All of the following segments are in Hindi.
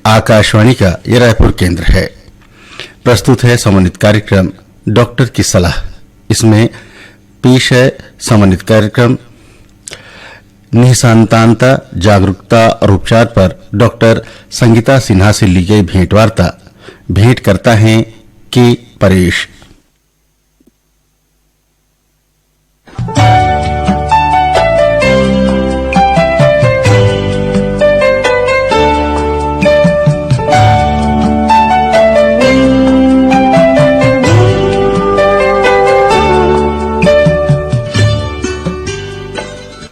आकाशवाणी का ये रायपुर केंद्र है। प्रस्तुत है समन्वित कार्यक्रम डॉक्टर की सलाह। इसमें पेश है समन्वित कार्यक्रम निसंतानता जागरूकता और उपचार पर डॉक्टर संगीता सिन्हा से ली गई भेंटवार्ता। भेंट करता है के परेश।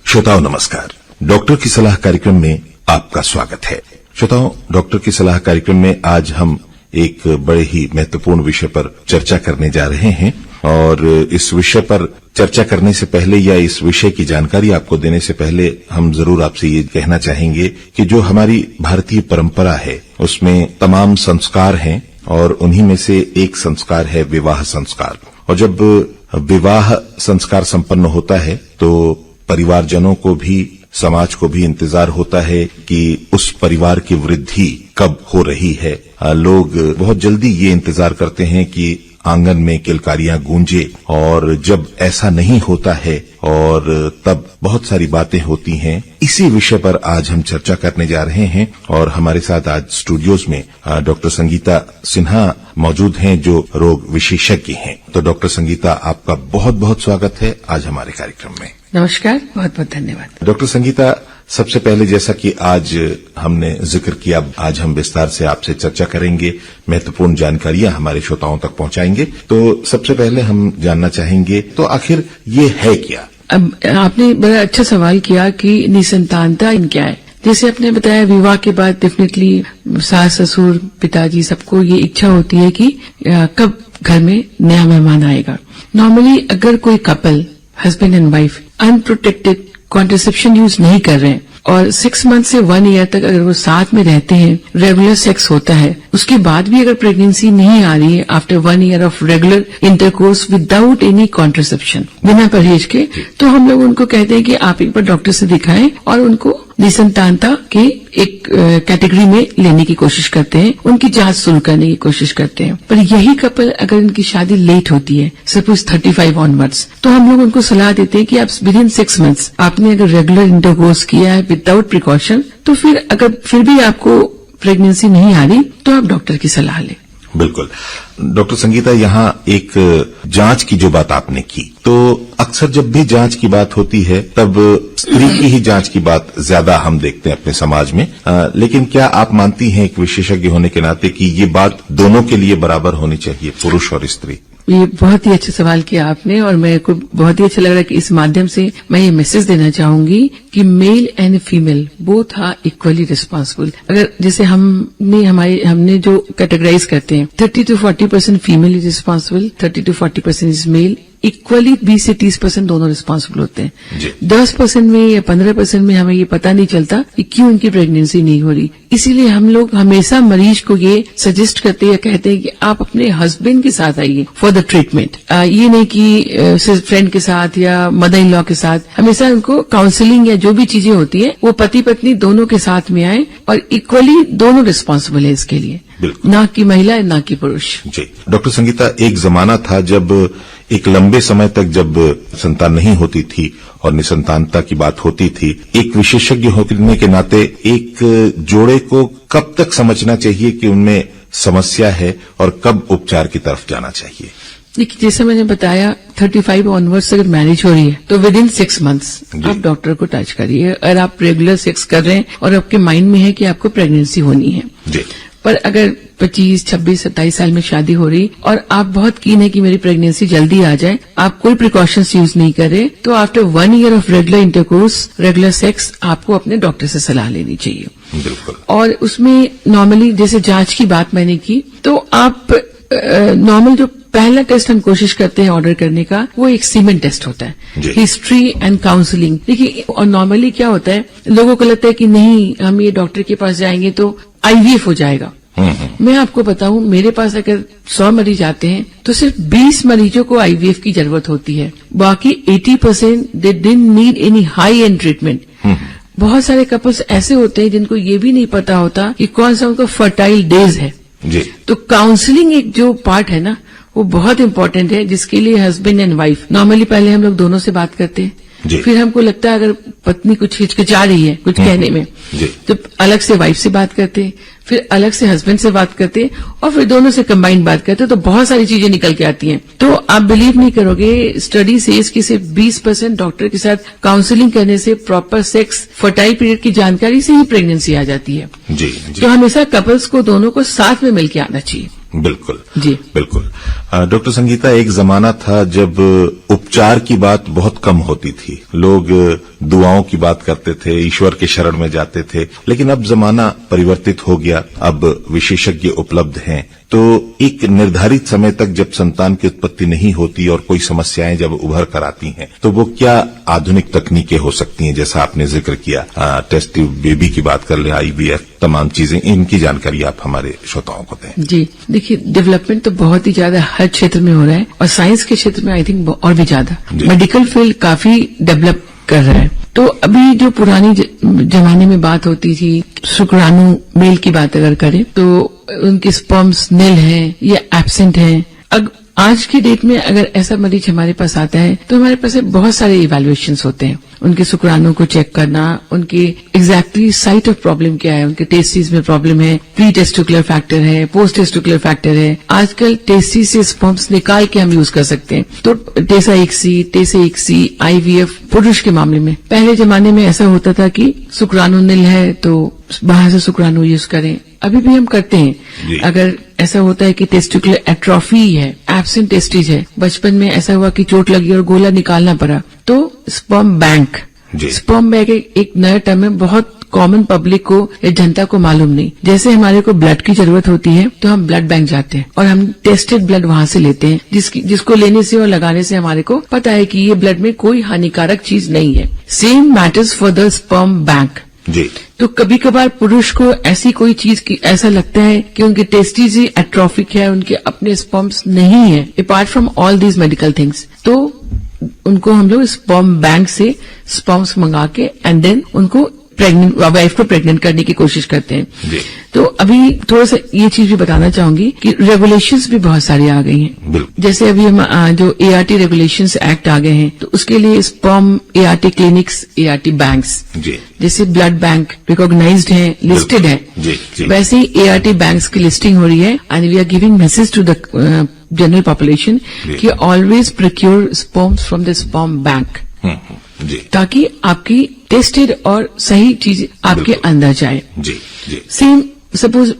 श्रोताओं नमस्कार। डॉक्टर की सलाह कार्यक्रम में आपका स्वागत है। श्रोताओं, डॉक्टर की सलाह कार्यक्रम में आज हम एक बड़े ही महत्वपूर्ण विषय पर चर्चा करने जा रहे हैं और इस विषय पर चर्चा करने से पहले या इस विषय की जानकारी आपको देने से पहले हम जरूर आपसे ये कहना चाहेंगे कि जो हमारी भारतीय परंपरा है उसमें तमाम संस्कार हैं और उन्हीं में से एक संस्कार है विवाह संस्कार। और जब विवाह संस्कार संपन्न होता है तो परिवारजनों को भी समाज को भी इंतजार होता है कि उस परिवार की वृद्धि कब हो रही है। लोग बहुत जल्दी ये इंतजार करते हैं कि आंगन में किलकारियां गूंजे और जब ऐसा नहीं होता है और तब बहुत सारी बातें होती हैं। इसी विषय पर आज हम चर्चा करने जा रहे हैं और हमारे साथ आज स्टूडियोज में डॉक्टर संगीता सिन्हा मौजूद हैं जो रोग विशेषज्ञ हैं। तो डॉक्टर संगीता, आपका बहुत बहुत स्वागत है आज हमारे कार्यक्रम में। नमस्कार, बहुत बहुत धन्यवाद। डॉक्टर संगीता, सबसे पहले जैसा कि आज हमने जिक्र किया, आज हम विस्तार से आपसे चर्चा करेंगे, महत्वपूर्ण जानकारियां हमारे श्रोताओं तक पहुंचाएंगे। तो सबसे पहले हम जानना चाहेंगे तो आखिर ये है क्या? अब आपने बड़ा अच्छा सवाल किया कि निसंतानता क्या है। जैसे आपने बताया, विवाह के बाद डेफिनेटली सास ससुर पिताजी सबको ये इच्छा होती है कि कब घर में नया मेहमान आएगा। नॉर्मली अगर कोई couple husband and wife unprotected contraception use नहीं कर रहे हैं और 6 मंथ से 1 ईयर तक अगर वो साथ में रहते हैं, रेगुलर सेक्स होता है, उसके बाद भी अगर प्रेगनेंसी नहीं आ रही है after 1 year of regular intercourse without any contraception, बिना परहेज के, तो हम लोग उनको कहते हैं कि आप एक बार डॉक्टर से दिखाएं और उनको निसंतानता के एक कैटेगरी में लेने की कोशिश करते हैं, उनकी जांच शुरू करने की कोशिश करते हैं। पर यही कपल अगर उनकी शादी लेट होती है, सपोज 35 ऑनवर्ड्स, तो हम लोग उनको सलाह देते हैं कि आप विदिन 6 मंथ्स आपने अगर रेगुलर इंटरकोर्स किया है विदाउट प्रिकॉशन, तो फिर अगर फिर भी आपको प्रेगनेंसी नहीं आ रही तो आप डॉक्टर की सलाह लें। बिल्कुल। डॉक्टर संगीता, यहाँ एक जांच की जो बात आपने की, तो अक्सर जब भी जांच की बात होती है तब स्त्री की ही जांच की बात ज्यादा हम देखते हैं अपने समाज में। लेकिन क्या आप मानती हैं एक विशेषज्ञ होने के नाते कि ये बात दोनों के लिए बराबर होनी चाहिए, पुरुष और स्त्री? ये बहुत ही अच्छा सवाल किया आपने और मेरे को बहुत ही अच्छा लग रहा है कि इस माध्यम से मैं ये मैसेज देना चाहूंगी कि male and female both are equally responsible. अगर जैसे हमने जो कैटेगराइज करते हैं 30 to 40% female is responsible, 30 to 40% is male, equally 20 से 30% दोनों रिस्पॉन्सिबल होते हैं। 10% में या 15% में हमें ये पता नहीं चलता कि क्यों उनकी प्रेगनेंसी नहीं हो रही। इसीलिए हम लोग हमेशा मरीज को ये सजेस्ट करते हैं या कहते हैं कि आप अपने हस्बैंड के साथ आइए फॉर द ट्रीटमेंट। ये नहीं कि सिर्फ फ्रेंड के साथ या मदर इन लॉ के साथ। हमेशा उनको काउंसलिंग या जो भी चीजें होती है वो पति पत्नी दोनों के साथ में आए और इक्वली दोनों रिस्पॉन्सिबल है इसके लिए, ना कि महिला ना कि पुरुष। जी डॉक्टर संगीता, एक जमाना था जब एक लंबे समय तक जब संतान नहीं होती थी और निसंतानता की बात होती थी, एक विशेषज्ञ होने के नाते एक जोड़े को कब तक समझना चाहिए कि उनमें समस्या है और कब उपचार की तरफ जाना चाहिए? देखिए, जैसे मैंने बताया 35 ऑनवर्ड्स अगर मैरिज हो रही है तो विदिन 6 मंथ्स आप डॉक्टर को टच करिए। अगर आप रेगुलर सेक्स कर रहे हैं और आपके माइंड में है कि आपको प्रेगनेंसी होनी है, जी। पर अगर 25, 26, 27 साल में शादी हो रही और आप बहुत कीन है कि मेरी प्रेगनेंसी जल्दी आ जाए, आप कोई प्रिकॉशंस यूज नहीं कर रहे, तो after 1 year of regular intercourse, regular sex, आपको अपने डॉक्टर से सलाह लेनी चाहिए। बिल्कुल। और उसमें नॉर्मली जैसे जांच की बात मैंने की, तो आप नॉर्मल जो पहला टेस्ट हम कोशिश करते हैं ऑर्डर करने का, वो एक सीमेन टेस्ट होता है, हिस्ट्री एंड काउंसलिंग। देखिए, और नॉर्मली क्या होता है, लोगों को लगता है कि नहीं हम ये डॉक्टर के पास जाएंगे तो आईवीएफ हो जाएगा। मैं आपको बताऊं, मेरे पास अगर 100 मरीज आते हैं तो सिर्फ 20 मरीजों को आईवीएफ की जरूरत होती है, बाकी 80% they didn't need any high and treatment. बहुत सारे कपल्स ऐसे होते हैं जिनको ये भी नहीं पता होता कि कौन सा उनका फर्टाइल डेज है। जी। तो काउंसलिंग एक जो पार्ट है ना, वो बहुत इंपॉर्टेंट है, जिसके लिए हस्बैंड एंड वाइफ नॉर्मली पहले हम लोग दोनों से बात करते हैं। जी। फिर हमको लगता है अगर पत्नी कुछ हिचकिचा रही है कुछ कहने में, जी। तो अलग से वाइफ से बात करते हैं, फिर अलग से हस्बैंड से बात करते हैं, और फिर दोनों से कंबाइंड बात करते हैं, तो बहुत सारी चीजें निकल के आती हैं। तो आप बिलीव नहीं करोगे, स्टडी सेज कि सिर्फ 20% डॉक्टर के साथ काउंसलिंग करने से, प्रॉपर सेक्स, फर्टाइल पीरियड की जानकारी से ही प्रेगनेंसी आ जाती है। जी। जी। तो हमेशा कपल्स को दोनों को साथ में मिलकर आना चाहिए। बिल्कुल जी। बिल्कुल। डॉक्टर संगीता, एक जमाना था जब उपचार की बात बहुत कम होती थी, लोग दुआओं की बात करते थे, ईश्वर के शरण में जाते थे, लेकिन अब जमाना परिवर्तित हो गया। अब विशेषज्ञ उपलब्ध हैं, तो एक निर्धारित समय तक जब संतान की उत्पत्ति नहीं होती और कोई समस्याएं जब उभर कर आती हैं, तो वो क्या आधुनिक तकनीकें हो सकती हैं? जैसा आपने जिक्र किया, टेस्ट ट्यूब बेबी की बात कर ले, IVF, तमाम चीजें, इनकी जानकारी आप हमारे श्रोताओं को दें। जी, देखिए, डेवलपमेंट तो बहुत ही ज्यादा हर क्षेत्र में हो रहा है, और साइंस के क्षेत्र में आई थिंक और भी ज्यादा। मेडिकल फील्ड काफी डेवलप कर रहा है। तो अभी जो पुरानी जमाने में बात होती थी, शुक्राणु मेल की बात अगर करें तो उनके स्पर्म्स निल हैं या एब्सेंट हैं। आज की डेट में अगर ऐसा मरीज हमारे पास आता है तो हमारे पास बहुत सारे इवैल्यूएशंस होते हैं, उनके शुक्राणु को चेक करना, उनकी एग्जैक्टली साइट ऑफ प्रॉब्लम क्या है, उनके टेस्टिस में प्रॉब्लम है, प्री टेस्टिकुलर फैक्टर है, पोस्ट टेस्टिकुलर फैक्टर है। आजकल टेस्टिस से स्पर्म्स निकाल के हम यूज कर सकते हैं। तो टेसा 1C, IVF पुरुष के मामले में, पहले जमाने में ऐसा होता था कि शुक्राणु निल है तो बाहर से शुक्राणु यूज करें, अभी भी हम करते हैं। अगर ऐसा होता है कि टेस्टिकुलर एट्रोफी है, एब्सेंट टेस्टिस है, बचपन में ऐसा हुआ कि चोट लगी और गोला निकालना पड़ा, तो स्पर्म बैंक, स्पर्म बैंक एक नया टर्म है, बहुत कॉमन पब्लिक को या जनता को मालूम नहीं। जैसे हमारे को ब्लड की जरूरत होती है तो हम ब्लड बैंक जाते हैं और हम टेस्टेड ब्लड वहां से लेते हैं, जिसको लेने से और लगाने से हमारे को पता है कि ये ब्लड में कोई हानिकारक चीज नहीं है। Same matters for the sperm bank. जी। तो कभी कभार पुरुष को ऐसी कोई चीज की ऐसा लगता है कि उनके टेस्टिस ही एट्रोफिक है, उनके अपने स्पर्म्स नहीं है, apart from all these medical things, तो उनको हम लोग स्पर्म बैंक से स्पर्म्स मंगा के एंड देन उनको वाइफ को प्रेग्नेंट करने की कोशिश करते हैं। तो अभी थोड़ा सा ये चीज भी बताना चाहूंगी कि रेगुलेशंस भी बहुत सारी आ गई हैं। जैसे अभी हम जो ART रेगुलेशंस एक्ट आ गए हैं, तो उसके लिए sperm ART clinics, ART banks, जैसे ब्लड बैंक रिकॉग्नाइज्ड है, लिस्टेड है, वैसे ही ART बैंक्स की लिस्टिंग हो रही है। And we are giving message to the general population कि always procure sperms from the sperm bank, ताकि आपकी टेस्टेड और सही चीज आपके अंदर जाए। सेम सपोज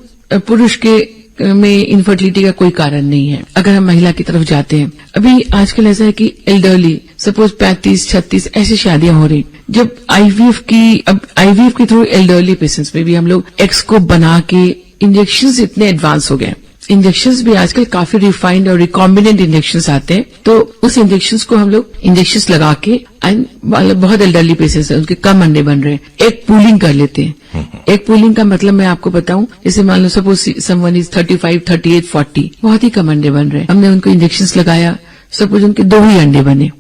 पुरुष के में इनफर्टिलिटी का कोई कारण नहीं है, अगर हम महिला की तरफ जाते हैं, अभी आजकल ऐसा है कि एल्डरली सपोज 35-36 ऐसी शादियां हो रही, जब IVF के थ्रू एल्डरली पेशेंट्स में भी हम लोग एग्स को बना के, इंजेक्शंस इतने एडवांस हो गए, इंजेक्शंस भी आजकल काफी रिफाइंड और रिकॉम्बिनेंट इंजेक्शंस आते हैं, तो उस इंजेक्शंस को हम लोग इंजेक्शंस लगा के, बहुत एल्डरली पेशेंट्स हैं उनके कम अंडे बन रहे हैं, एग पूलिंग कर लेते हैं। एग पूलिंग का मतलब मैं आपको बताऊं, जैसे मान लो सपोज समवन इज 35, 38, 40, बहुत ही कम अंडे बन रहे हैं, हमने उनको इंजेक्शंस लगाया, सपोज उनके 2 ही अंडे बने,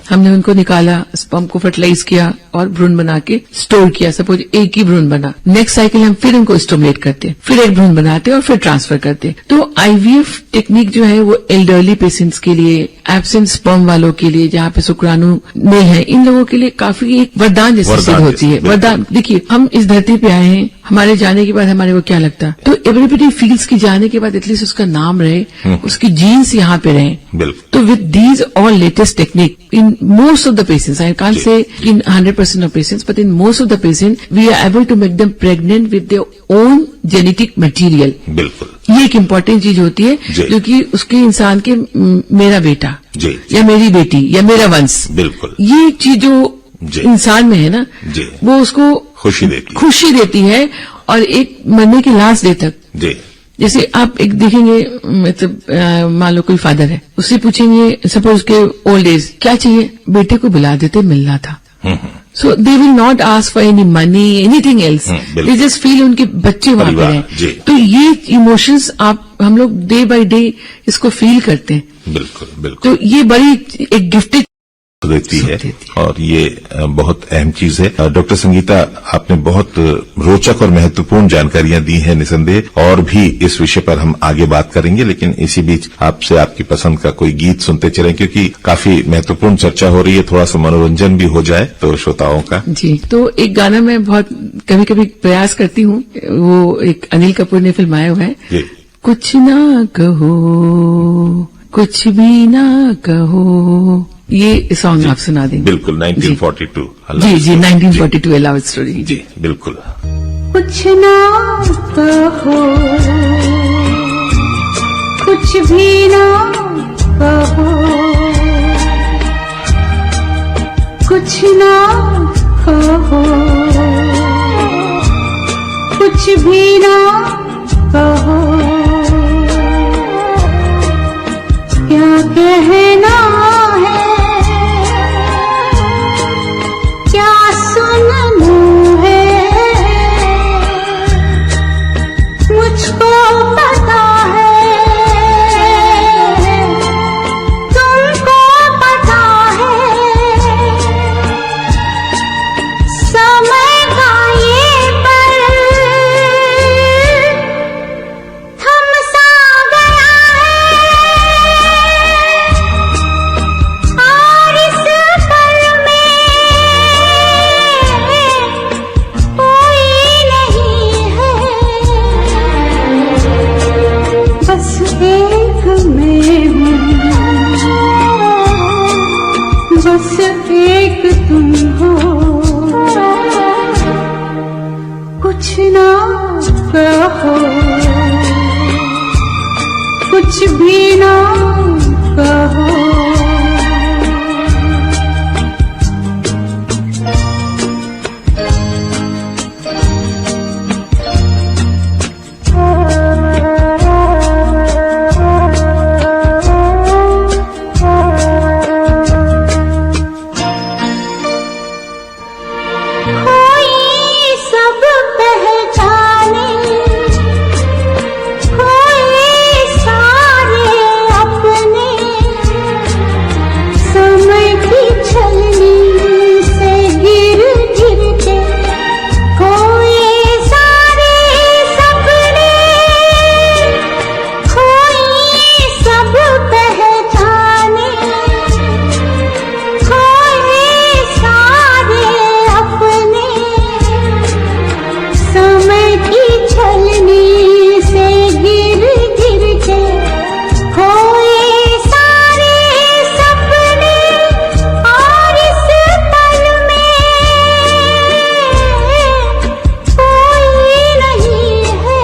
हमने उनको निकाला, स्पर्म को फर्टिलाइज किया और भ्रूण बना के स्टोर किया, सपोज एक ही भ्रूण बना, नेक्स्ट साइकिल हम फिर उनको स्टोमुलेट करते हैं, फिर एक भ्रूण बनाते हैं और फिर ट्रांसफर करते हैं। तो IVF टेक्निक जो है वो एल्डरली पेशेंट्स के लिए, एब्सेंट स्पर्म वालों के लिए, जहाँ पे शुक्राणु नहीं है, इन लोगों के लिए काफी एक वरदान जैसी सिद्ध होती है। वरदान, देखिए, हम इस धरती पे आए हैं, हमारे जाने के बाद हमारे को क्या लगता है, तो एवरीबडी फील्स की जाने के बाद एटलीस्ट उसका नाम रहे, उसकी जीन्स यहाँ पे रहे। तो with these all latest technique, in most of the patients, I can't say in 100% of patients, but in most of the patients, we are able to make them pregnant with their own genetic material. बिल्कुल। ये एक इम्पोर्टेंट चीज होती है, जो कि उसके इंसान के मेरा बेटा या मेरी बेटी या मेरा वंश, बिल्कुल, ये चीज जो इंसान में है ना, वो उसको खुशी देती है और एक मरने के लास्ट डे तक। जैसे आप एक देखेंगे, मतलब मान लो कोई फादर है, उससे पूछेंगे सपोज के ओल्ड एज क्या चाहिए, बेटे को बुला देते, मिलना था। So they will not ask for any money, anything else, they just feel उनके बच्चे वहां पर हैं। तो ये इमोशंस हम लोग डे बाय डे इसको फील करते हैं। बिल्कुल। तो ये बड़ी एक गिफ्टेड देती सुख है देती है। और ये बहुत अहम चीज है। डॉक्टर संगीता, आपने बहुत रोचक और महत्वपूर्ण जानकारियां दी हैं निसंदेह, और भी इस विषय पर हम आगे बात करेंगे, लेकिन इसी बीच आपसे आपकी पसंद का कोई गीत सुनते चलें, क्योंकि काफी महत्वपूर्ण चर्चा हो रही है, थोड़ा सा मनोरंजन भी हो जाए तो श्रोताओं का। जी, तो एक गाना मैं बहुत कभी कभी प्रयास करती हूँ, वो एक अनिल कपूर ने फिल्माया हुआ है, जी। कुछ ना कहो कुछ भी ना कहो, ये सॉन्ग आप सुना देंगे। बिल्कुल, 1942 जी जी, 1942 लव स्टोरी। जी बिल्कुल। कुछ ना कहो कुछ भी ना कहो, कुछ ना कहो कुछ भी ना कहो, क्या कहना है क्या सुनना है, मुझको पता है तुमको पता है, समय का ये पल थम सा गया है, और इस पल में कोई नहीं है, बस एक मैं हूँ, बस एक तुम हो, कुछ ना कहो कुछ भी ना कहो। कोई सब पहचाने, कोई सारे अपने, समय की छलनी से गिर गिर के, कोई सारे सपने, कोई सब पहचाने, कोई सारे अपने, समय की छलनी से गिर गिर के, कोई सारे सपने, और इस पल में कोई नहीं है,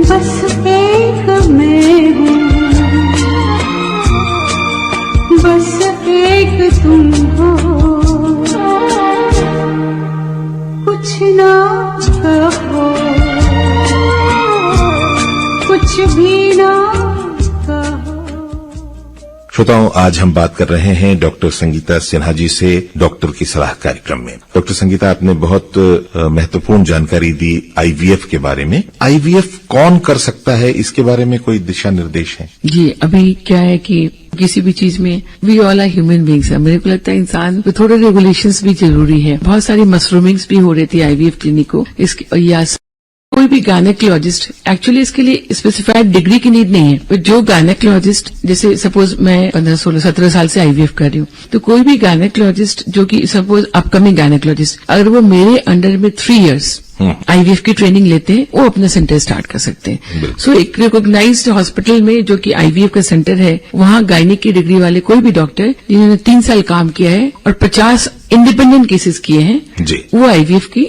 बस एक मैं हूँ, बस एक तुम हो, कुछ ना कहो कुछ भी ना कहो। श्रोताओं, आज हम बात कर रहे हैं डॉक्टर संगीता सिन्हा जी से डॉक्टर की सलाह कार्यक्रम में। डॉक्टर संगीता, आपने बहुत महत्वपूर्ण जानकारी दी आईवीएफ के बारे में। आईवीएफ कौन कर सकता है, इसके बारे में कोई दिशा निर्देश है? जी, अभी क्या है कि किसी भी चीज में we all are human beings है, मेरे को लगता है इंसान पे थोड़े रेगुलेशंस भी जरूरी है। बहुत सारी मशरूमिंग्स भी हो रही थी आईवीएफ क्लिनिक को, या कोई भी गायनेकोलॉजिस्ट, एक्चुअली इसके लिए स्पेसिफाइड डिग्री की नीड नहीं है, पर जो गायनेकोलॉजिस्ट, जैसे सपोज मैं 15, 16, 17 साल से आईवीएफ कर रही हूँ, तो कोई भी गायनेकोलॉजिस्ट जो कि सपोज अपकमिंग गायनेकोलॉजिस्ट, अगर वो मेरे अंडर में 3 इयर्स आईवीएफ की ट्रेनिंग लेते हैं, वो अपना सेंटर स्टार्ट कर सकते हैं। सो एक रिकॉग्नाइज्ड हॉस्पिटल में जो कि आईवीएफ का सेंटर है, वहाँ गायनिक की डिग्री वाले कोई भी डॉक्टर जिन्होंने 3 साल काम किया है और 50 इंडिपेंडेंट केसेस किए हैं जी, वो आईवीएफ की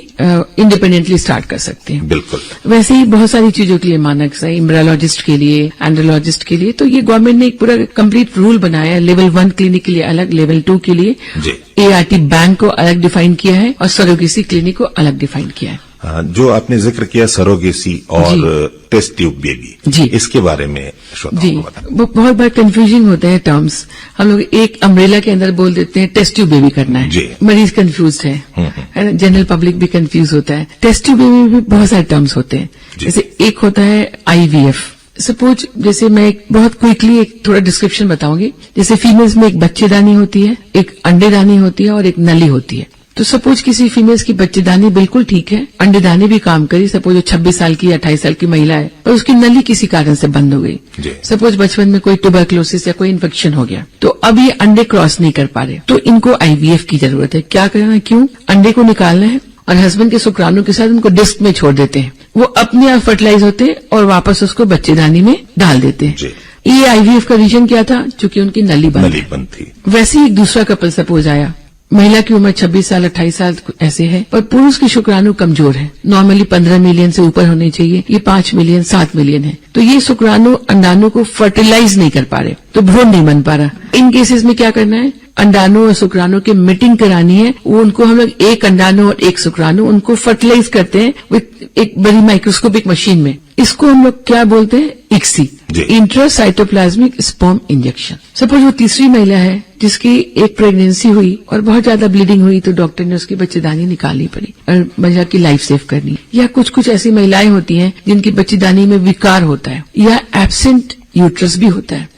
इंडिपेंडेंटली स्टार्ट कर सकते हैं। बिल्कुल। वैसे ही बहुत सारी चीजों के लिए मानक है, इम्ब्रायोलॉजिस्ट के लिए, एंड्रोलॉजिस्ट के लिए, तो ये गवर्नमेंट ने एक पूरा कंप्लीट रूल बनाया है। लेवल 1 क्लिनिक के लिए अलग, लेवल 2 के लिए जी, एआरटी बैंक को अलग डिफाइन किया है और सरोगेसी क्लिनिक को अलग डिफाइन किया है। जो आपने जिक्र किया सरोगेसी और टेस्ट ट्यूब बेबी, जी, इसके बारे में श्रोताओं जी, को बताएं। वो बहुत बार कंफ्यूजिंग होते हैं टर्म्स। हम लोग एक अम्ब्रेला के अंदर बोल देते हैं टेस्ट ट्यूब बेबी करना है, जी, मरीज कंफ्यूज है ना, जनरल पब्लिक भी कंफ्यूज होता है। टेस्ट ट्यूब बेबी भी बहुत सारे टर्म्स होते हैं, जैसे एक होता है आईवीएफ, सपोज जैसे मैं बहुत क्विकली एक थोड़ा डिस्क्रिप्शन बताऊंगी। जैसे फीमेल्स में एक बच्चेदानी होती है, एक अंडेदानी होती है और एक नली होती है। तो सपोज किसी फीमेल्स की बच्चेदानी बिल्कुल ठीक है, अंडेदानी भी काम करी, सपोज वो 26 साल की या 28 साल की महिला है, पर उसकी नली किसी कारण से बंद हो गई। सपोज बचपन में कोई ट्यूबरक्लोसिस या कोई इन्फेक्शन हो गया, तो अब ये अंडे क्रॉस नहीं कर पा रहे, तो इनको आईवीएफ की जरूरत है। क्या करना है, क्यों? अंडे को निकालना है और हस्बैंड के शुक्राणु के साथ उनको डिस्क में छोड़ देते हैं, वो अपने आप फर्टिलाइज होते हैं और वापस उसको बच्चेदानी में डाल देते हैं। ये आईवीएफ का रीजन क्या था? क्योंकि उनकी नली बंद थी। वैसे ही एक दूसरा कपल सपोज आया, महिला की उम्र 26 साल 28 साल ऐसे है, पर पुरुष की शुक्राणु कमजोर है, नॉर्मली 15 मिलियन से ऊपर होने चाहिए, ये 5 मिलियन 7 मिलियन है। तो ये शुक्राणु अंडाणु को फर्टिलाइज नहीं कर पा रहे, तो भ्रूण नहीं बन पा रहा। इन केसेस में क्या करना है, अंडाणु और शुक्राणु की मीटिंग करानी है। वो उनको हम लोग एक अंडाणु और एक शुक्राणु उनको फर्टिलाइज करते हैं विद एक बड़ी माइक्रोस्कोपिक मशीन में। इसको हम लोग क्या बोलते हैं, ICSI, intracytoplasmic sperm injection. Suppose वो तीसरी महिला है जिसकी एक प्रेगनेंसी हुई और बहुत ज्यादा ब्लीडिंग हुई, तो डॉक्टर ने उसकी बच्चेदानी निकालनी पड़ी और महिला की लाइफ सेव करनी। या कुछ ऐसी महिलाएं होती हैं जिनकी बच्चेदानी में विकार होता है या एब्सेंट यूट्रस भी होता है।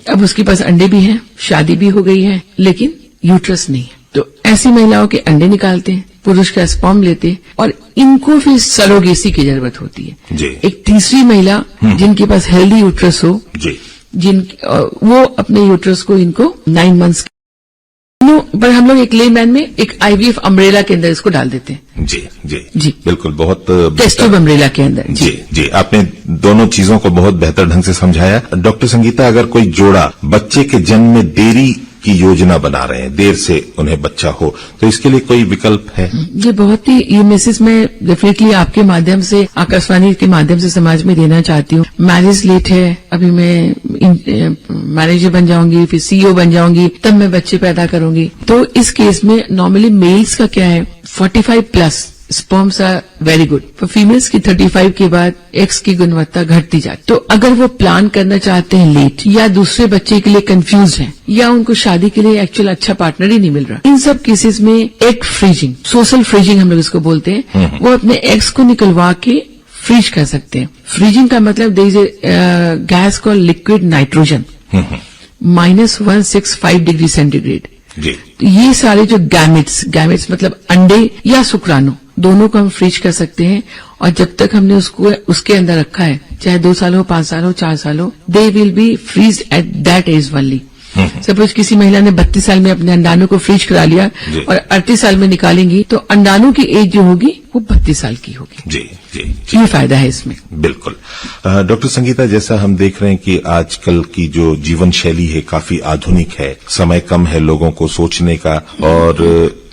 अब उसके पास अंडे भी हैं, शादी भी हो गई है, लेकिन यूट्रस नहीं है, तो ऐसी महिलाओं के अंडे निकालते हैं, पुरुष का स्पर्म लेते हैं और इनको फिर सरोगेसी की जरूरत होती है। एक तीसरी महिला जिनके पास हेल्दी यूट्रस हो, वो अपने यूट्रस को इनको 9 मंथ्स पर हम लोग एक लेमैन में एक आईवीएफ अम्ब्रेला के अंदर इसको डाल देते हैं। जी बिल्कुल, बहुत टेस्ट ट्यूब अम्ब्रेला के अंदर। जी आपने दोनों चीजों को बहुत बेहतर ढंग से समझाया। डॉक्टर संगीता, अगर कोई जोड़ा बच्चे के जन्म में देरी की योजना बना रहे हैं, देर से उन्हें बच्चा हो, तो इसके लिए कोई विकल्प है? ये बहुत ही, ये मैसेज मैं डेफिनेटली आपके माध्यम से, आकाशवाणी के माध्यम से समाज में देना चाहती हूँ। मैरिज लेट है, अभी मैं मैनेजर बन जाऊंगी, फिर सीईओ बन जाऊंगी, तब मैं बच्चे पैदा करूंगी। तो इस केस में नॉर्मली मेल्स का क्या है, 45 plus sperms are very good, पर फीमेल्स की 35 के बाद एग्स की गुणवत्ता घटती जाती। तो अगर वो प्लान करना चाहते हैं लेट, या दूसरे बच्चे के लिए कंफ्यूज हैं, या उनको शादी के लिए एक्चुअल अच्छा पार्टनर ही नहीं मिल रहा, इन सब केसेस में एग फ्रीजिंग, सोशल फ्रीजिंग हम लोग इसको बोलते हैं, वो अपने एग्स को निकलवा के फ्रीज कर सकते हैं। फ्रीजिंग का मतलब there is a gas called liquid nitrogen, -165 degree centigrade. ये सारे जो गैमेट्स मतलब अंडे या शुक्राणु, दोनों को हम फ्रीज कर सकते हैं, और जब तक हमने उसको उसके अंदर रखा है, चाहे 2 साल हो, 5 साल हो, 4 साल हो, they will be freeze at that age only. Suppose किसी महिला ने 32 साल में अपने अंडाणु को फ्रीज करा लिया और 38 साल में निकालेंगी, तो अंडाणु की एज जो होगी वो 32 साल की होगी। ये फायदा है इसमें। बिल्कुल। डॉक्टर संगीता, जैसा हम देख रहे हैं कि आजकल की जो जीवन शैली है काफी आधुनिक है, समय कम है लोगों को सोचने का, और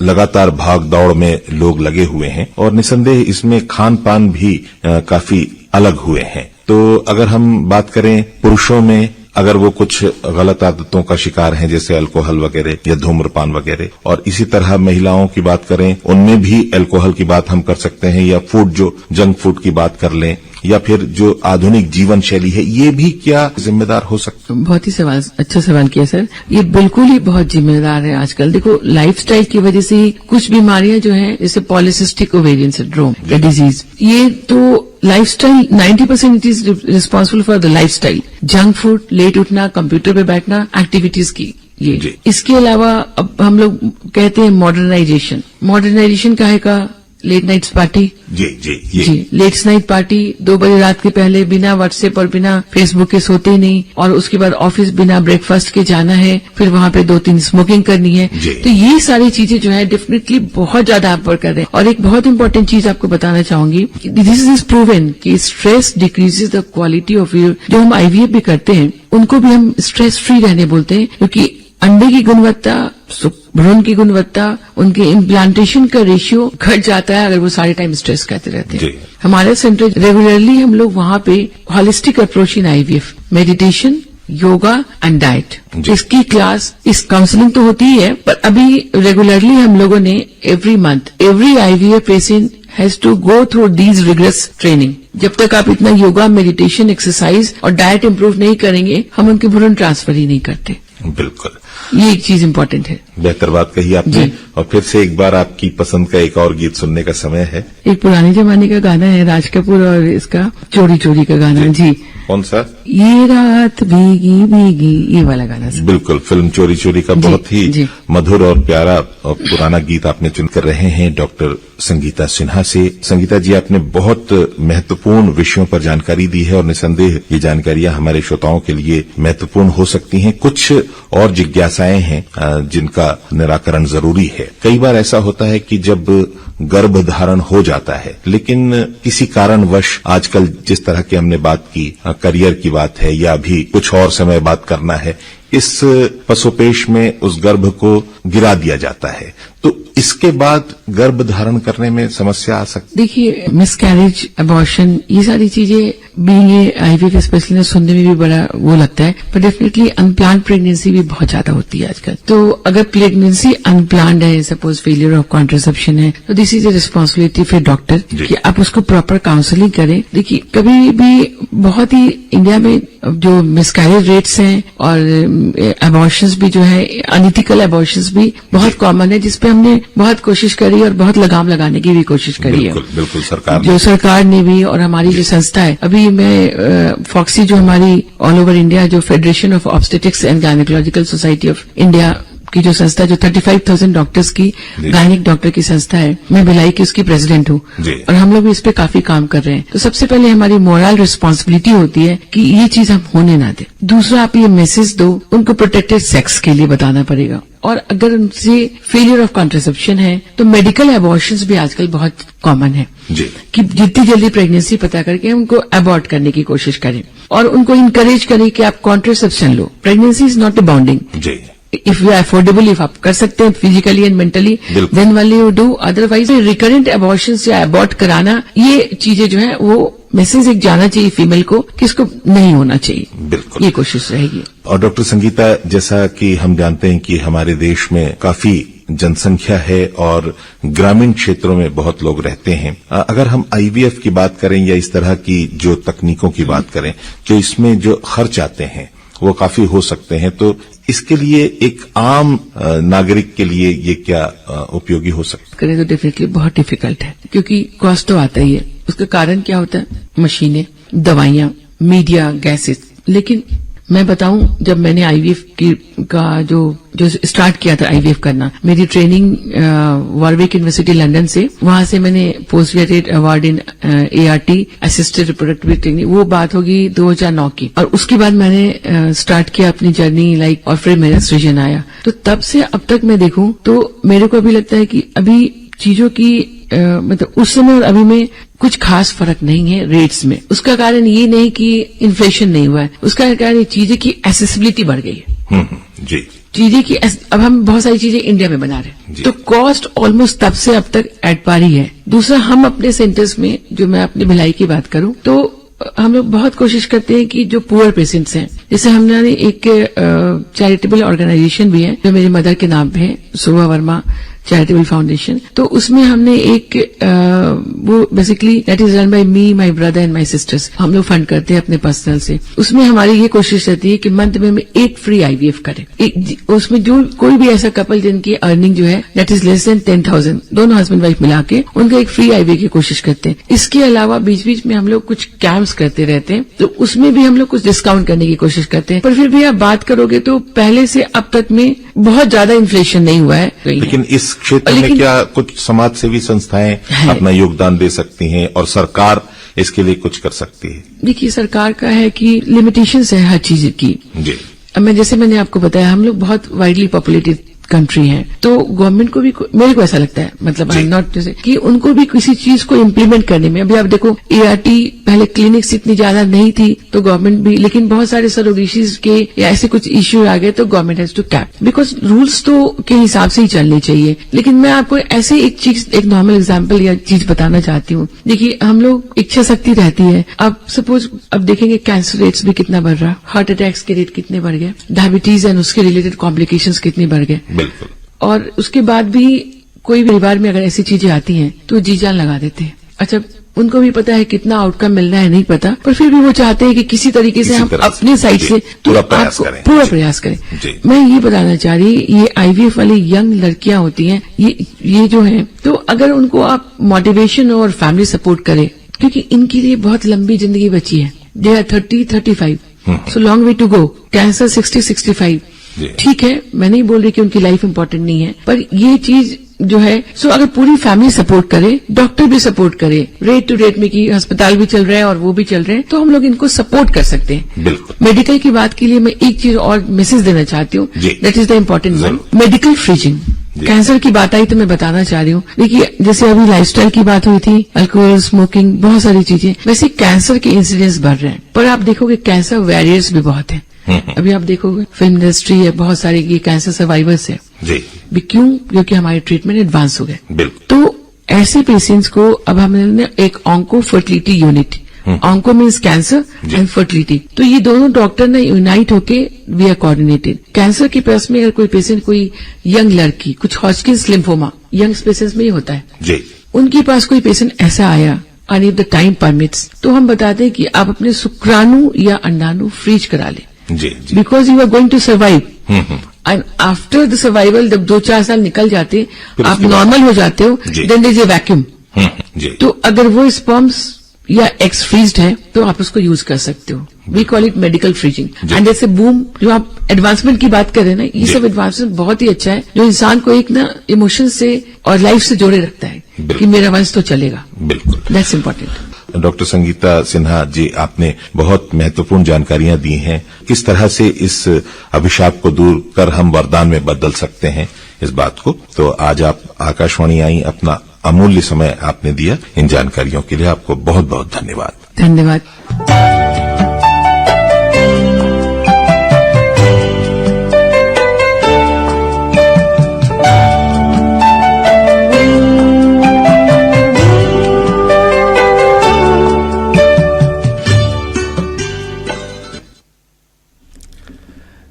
लगातार भाग दौड़ में लोग लगे हुए हैं, और निसंदेह इसमें खान पान भी काफी अलग हुए हैं। तो अगर हम बात करें पुरुषों में, अगर वो कुछ गलत आदतों का शिकार हैं, जैसे अल्कोहल वगैरह या धूम्रपान वगैरह, और इसी तरह महिलाओं की बात करें, उनमें भी अल्कोहल की बात हम कर सकते हैं, या फूड, जो जंक फूड की बात कर लें, या फिर जो आधुनिक जीवन शैली है, ये भी क्या जिम्मेदार हो सकता है? बहुत ही अच्छा सवाल किया सर। ये बिल्कुल ही बहुत जिम्मेदार है। आजकल देखो, लाइफस्टाइल की वजह से ही कुछ बीमारियां जो है, जैसे पॉलीसिस्टिक ओवेरियन सिंड्रोम या डिजीज, ये तो lifestyle 90% it is responsible for the lifestyle. Junk food, late उठना, कंप्यूटर पे बैठना, एक्टिविटीज की ये। इसके अलावा अब हम लोग कहते हैं मॉडर्नाइजेशन काहे का, late nights party, late night party, 2 बजे रात के पहले बिना व्हाट्सएप और बिना फेसबुक के सोते ही नहीं, और उसके बाद ऑफिस बिना ब्रेकफास्ट के जाना है, फिर वहां पे 2-3 स्मोकिंग करनी है। तो ये सारी चीजें जो है डेफिनेटली बहुत ज्यादा आप पर कर रहे हैं। और एक बहुत इंपॉर्टेंट चीज आपको बताना चाहूंगी, दिस इज प्रूवन कि stress decreases the quality of your, जो हम आईवीएफ भी करते हैं उनको भी हम स्ट्रेस फ्री रहने बोलते हैं, क्योंकि अंडे की गुणवत्ता, भ्रूण की गुणवत्ता, उनके इम्प्लांटेशन का रेशियो घट जाता है अगर वो सारे टाइम स्ट्रेस करते रहते हैं। हमारे सेंटर रेगुलरली हम लोग वहां पे holistic approach in IVF, meditation, yoga and diet, इसकी क्लास, इस काउंसलिंग तो होती ही है, पर अभी रेगुलरली हम लोगों ने every month every IVF patient has to go through these rigorous training. जब तक आप इतना योगा, मेडिटेशन, एक्सरसाइज और डाइट इंप्रूव नहीं करेंगे, हम उनके भ्रूण ट्रांसफर ही नहीं करते। बिल्कुल। ये एक चीज इम्पोर्टेंट है। बेहतर बात कही आपने। जी। और फिर से एक बार आपकी पसंद का एक और गीत सुनने का समय है। एक पुराने जमाने का गाना है राज कपूर और इसका चोरी चोरी का गाना जी। कौन सा? ये रात भीगी भीगी, ये वाला गाना सर। बिल्कुल, फिल्म चोरी चोरी का जी, बहुत ही जी। मधुर और प्यारा और पुराना गीत आपने चुनकर रहे हैं डॉक्टर संगीता सिन्हा से। संगीता जी, आपने बहुत महत्वपूर्ण विषयों पर जानकारी दी है और निसंदेह ये जानकारियां हमारे श्रोताओं के लिए महत्वपूर्ण हो सकती हैं। कुछ और जिज्ञासाएं हैं जिनका निराकरण जरूरी है। कई बार ऐसा होता है कि जब गर्भधारण हो जाता है, लेकिन किसी कारणवश आजकल जिस तरह की हमने बात की, करियर की बात है या अभी कुछ और समय बात करना है, इस पशुपेश में उस गर्भ को गिरा दिया जाता है, तो इसके बाद गर्भ धारण करने में समस्या आ सकती। देखिए, मिसकैरेज, अबॉर्शन, ये सारी चीजें भी ये आईवीएफ स्पेशली सुनने में भी बड़ा वो लगता है, पर डेफिनेटली अनप्लान्ड प्रेगनेंसी भी बहुत ज्यादा होती है आजकल। तो अगर प्रेगनेंसी अनप्लान्ड है, सपोज फेलियर ऑफ कॉन्ट्रासेप्शन है, तो this is a responsibility for doctor कि आप उसको प्रॉपर काउंसलिंग करें। देखिए, कभी भी बहुत ही इंडिया में जो मिसकैरेज रेट्स हैं और अबॉर्शंस भी जो है, अनइथिकल अबॉर्शंस भी बहुत कॉमन है, जिसपे हमने बहुत कोशिश करी और बहुत लगाम लगाने की भी कोशिश करी है। बिल्कुल सरकार जो सरकार ने भी और हमारी जो संस्था है, अभी मैं फॉक्सी जो हमारी ऑल ओवर इंडिया जो federation of obstetrics and gynaecological society of India की जो संस्था, जो 35,000 डॉक्टर्स की गायनिक डॉक्टर की संस्था है, मैं भिलाई की उसकी प्रेसिडेंट हूँ और हम लोग भी इस पे काफी काम कर रहे हैं। तो सबसे पहले हमारी मोरल रिस्पॉन्सिबिलिटी होती है कि ये चीज हम होने ना दें। दूसरा, आप ये मैसेज दो, उनको प्रोटेक्टेड सेक्स के लिए बताना पड़ेगा। और अगर उनसे फेलियर ऑफ कॉन्ट्रासेप्शन है तो मेडिकल अबॉर्शंस भी आजकल बहुत कॉमन है कि जितनी जल्दी प्रेगनेंसी पता करके उनको अबॉर्ट करने की कोशिश करें और उनको इनकरेज करें कि आप contraception low. Pregnancy is not a bounding. If you affordable, if आप कर सकते हैं फिजिकली एंड मेंटली, देन वाले you do. Otherwise recurrent abortions या अबॉर्ट कराना, ये चीजें जो है वो मैसेज एक जाना चाहिए फीमेल को कि इसको नहीं होना चाहिए। बिल्कुल, ये कोशिश रहेगी। और डॉक्टर संगीता, जैसा कि हम जानते हैं कि हमारे देश में काफी जनसंख्या है और ग्रामीण क्षेत्रों में बहुत लोग रहते हैं। अगर हम आईवीएफ की बात करें या इस तरह की जो तकनीकों की बात करें, जो इसमें जो खर्च आते हैं वो काफी हो सकते हैं, तो इसके लिए एक आम नागरिक के लिए ये क्या उपयोगी हो सकता है? करें तो डेफिनेटली बहुत डिफिकल्ट है, क्योंकि कॉस्ट तो आता ही है। उसका कारण क्या होता है? मशीनें, दवाइयां, मीडिया, गैसेस। लेकिन मैं बताऊं, जब मैंने आईवीएफ का जो स्टार्ट किया था आईवीएफ करना, मेरी ट्रेनिंग वॉरविक यूनिवर्सिटी लंदन से, वहां से मैंने post graduate award in ART assisted reproductive technique, वो बात होगी 2009 की। और उसके बाद मैंने स्टार्ट किया अपनी जर्नी और फिर मेरा सृजन आया। तो तब से अब तक मैं देखूं तो मेरे को अभी लगता है कि अभी चीजों की मतलब उस समय और अभी में कुछ खास फर्क नहीं है रेट्स में। उसका कारण ये नहीं कि इन्फ्लेशन नहीं हुआ है, उसका कारण चीजें की एसेसिबिलिटी बढ़ गई है। जी, चीजें की अब हम बहुत सारी चीजें इंडिया में बना रहे हैं, तो कॉस्ट ऑलमोस्ट तब से अब तक एट पार ही है। दूसरा, हम अपने सेंटर्स में, जो मैं अपनी भिलाई की बात करूं, तो हम लोग बहुत कोशिश करते हैं कि जो पुअर पेशेंट्स हैं, जैसे हमने एक चैरिटेबल ऑर्गेनाइजेशन भी है जो मेरी मदर के नाम पे है, शोभा वर्मा चैरिटेबल फाउंडेशन। तो उसमें हमने एक वो basically that is run by me, my brother and my sister's. हम लोग फंड करते हैं अपने पर्सनल से। उसमें हमारी ये कोशिश रहती है कि मंथ में हम एक फ्री आईवीएफ करें। उसमें जो कोई भी ऐसा कपल जिनकी अर्निंग जो है दैट इज लेस देन 10,000, दोनों हस्बैंड वाइफ मिला के उनका एक फ्री आईवीएफ की कोशिश करते हैं। इसके अलावा बीच बीच में हम लोग कुछ कैंप्स करते रहते हैं, तो उसमें भी हम लोग कुछ डिस्काउंट करने की कोशिश करते हैं। पर फिर भी आप बात करोगे तो पहले से अब तक में बहुत ज्यादा इन्फ्लेशन नहीं हुआ है। लेकिन इस क्षेत्र में क्या कुछ समाज सेवी संस्थाएं अपना योगदान दे सकती हैं और सरकार इसके लिए कुछ कर सकती है? देखिए, सरकार का है कि लिमिटेशंस है हर चीज की। जी, अब जैसे मैंने आपको बताया, हम लोग बहुत वाइडली पॉपुलेटेड कंट्री है, तो गवर्नमेंट को भी, मेरे को ऐसा लगता है, मतलब आई नॉट कि उनको भी किसी चीज को इम्प्लीमेंट करने में, अभी आप देखो एआरटी पहले क्लिनिक्स इतनी ज्यादा नहीं थी तो गवर्नमेंट भी, लेकिन बहुत सारे सरोगेसीज के या ऐसे कुछ इश्यू आ गए तो government has to cap, because rules तो के हिसाब से ही चलने चाहिए। लेकिन मैं आपको ऐसे एक चीज, एक नॉर्मल एग्जाम्पल या चीज बताना चाहती हूँ। देखिए, हम लोग इच्छा शक्ति रहती है, अब सपोज अब देखेंगे कैंसर रेट्स भी कितना बढ़ रहा, हार्ट अटैक्स के रेट कितने बढ़ गए, डायबिटीज एंड उसके रिलेटेड कॉम्प्लिकेशंस कितने बढ़ गए। बिल्कुल। और उसके बाद भी कोई भी परिवार में अगर ऐसी चीजें आती हैं तो जी जान लगा देते हैं। अच्छा, उनको भी पता है कितना आउटकम मिलना है नहीं पता, पर फिर भी वो चाहते हैं कि किसी तरीके से हम अपने साइड से पूरा प्रयास करें। पूरा प्रयास करें। मैं ये बताना चाह रही, ये आईवीएफ वाली यंग लड़कियां होती हैं, ये जो है, तो अगर उनको आप मोटिवेशन और फैमिली सपोर्ट करें, क्योंकि इनके लिए बहुत लंबी जिंदगी बची है। They are 30-35, so long way to go. Cancer 60-65, ठीक है, मैं नहीं बोल रही कि उनकी लाइफ इंपॉर्टेंट नहीं है, पर ये चीज जो है, सो अगर पूरी फैमिली सपोर्ट करे, डॉक्टर भी सपोर्ट करे, रेट टू रेट में कि अस्पताल भी चल रहा है और वो भी चल रहे हैं, तो हम लोग इनको सपोर्ट कर सकते हैं। मेडिकल की बात के लिए मैं एक चीज और मैसेज देना चाहती हूँ, that is the important one, medical freezing. Cancer की बात आई तो मैं बताना चाह रही हूँ, देखिए जैसे अभी लाइफस्टाइल की बात हुई थी, अल्कोहल, स्मोकिंग, बहुत सारी चीजें, वैसे कैंसर के इंसिडेंस बढ़ रहे हैं, पर आप देखोगे कैंसर वैरियर्स भी बहुत है। अभी आप देखोगे फिल्म इंडस्ट्री है, बहुत सारे ये कैंसर सर्वाइवर्स है भी, क्यों? क्योंकि हमारे ट्रीटमेंट एडवांस हो गए। तो ऐसे पेशेंट्स को अब हमने एक onco fertility unit, onco means cancer and fertility, तो ये दोनों डॉक्टर ने यूनाइट होके वी आर कोऑर्डिनेटेड। कैंसर के पास में अगर कोई पेशेंट, कोई यंग लड़की, कुछ हॉजकिंस लिम्फोमा यंग पेशेंट्स में ही होता है, उनके पास कोई पेशेंट ऐसा आया and if the time permits, तो हम बताते हैं कि आप अपने शुक्राणु या अंडाणु फ्रीज करा लें, because you are going to survive. And after the survival, जब 2-4 साल निकल जाते, आप नॉर्मल हो जाते हो, then there is a vacuum. तो अगर वो स्पर्म्स या एग्स फ्रीज्ड है, तो आप उसको यूज कर सकते हो। We call it medical freezing. And जैसे बूम, जो आप एडवांसमेंट की बात कर रहे हैं ना, ये सब एडवांसमेंट बहुत ही अच्छा है, जो इंसान को एक ना इमोशन से और लाइफ से जोड़े रखता है कि मेरा वंश तो चलेगा। बिल्कुल, that's important. Doctor Sangeeta Sinha ji, आपने बहुत महत्वपूर्ण जानकारियां दी हैं, किस तरह से इस अभिशाप को दूर कर हम वरदान में बदल सकते हैं इस बात को। तो आज आप आकाशवाणी आई, अपना अमूल्य समय आपने दिया, इन जानकारियों के लिए आपको बहुत बहुत धन्यवाद। धन्यवाद।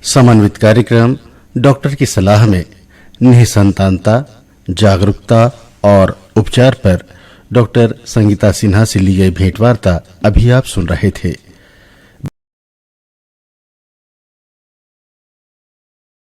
समन्वित कार्यक्रम डॉक्टर की सलाह में निसंतानता, जागरूकता और उपचार पर डॉक्टर संगीता सिन्हा से ली गई भेंटवार्ता अभी आप सुन रहे थे।